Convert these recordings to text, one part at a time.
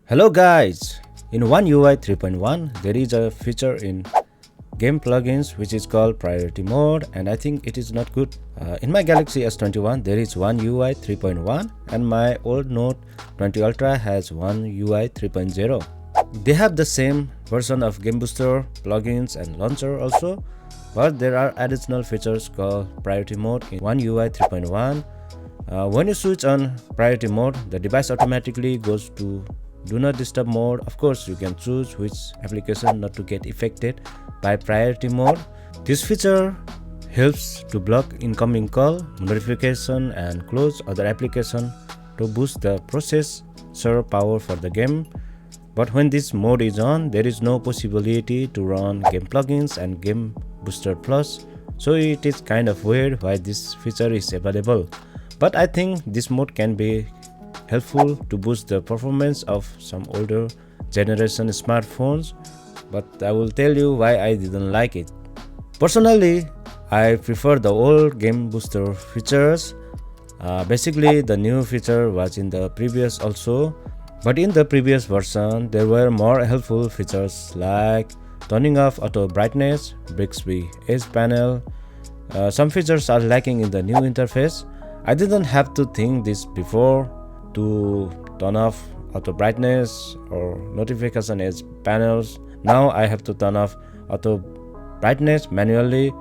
Hello guys! In One UI 3.1 there is a feature in game plugins which is called priority mode, and I think it is not good. In my Galaxy S21 there is One UI 3.1 and my old Note 20 Ultra has One UI 3.0. They have the same version of game booster, plugins and launcher also, but there are additional features called priority mode in One UI 3.1. When you switch on priority mode, the device automatically goes to do not disturb mode. Of course, you can choose which application not to get affected by priority mode. This feature helps to block incoming call, notification and close other application to boost the processor power for the game. But when this mode is on, there is no possibility to run game plugins and game booster plus, so it is kind of weird why this feature is available. But I think this mode can be helpful to boost the performance of some older generation smartphones, but I will tell you why I didn't like it. Personally, I prefer the old game booster features. Basically, the new feature was in the previous also, but in the previous version there were more helpful features like turning off auto brightness, Bixby Edge panel. Some features are lacking in the new interface. I didn't have to think this before to turn off auto brightness or notification edge panels. Now I have to turn off auto brightness manually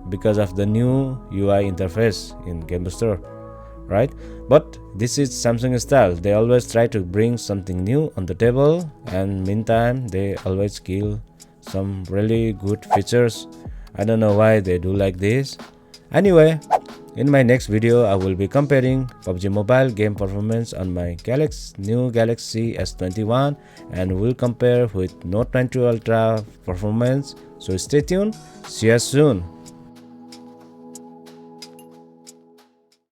because of the new UI interface in Game Booster, right? But this is Samsung style. They always try to bring something new on the table, and meantime they always kill some really good features. I don't know why they do like this. Anyway, in my next video, I will be comparing PUBG mobile game performance on my new Galaxy S21, and will compare with Note 20 Ultra performance. So stay tuned. See you soon.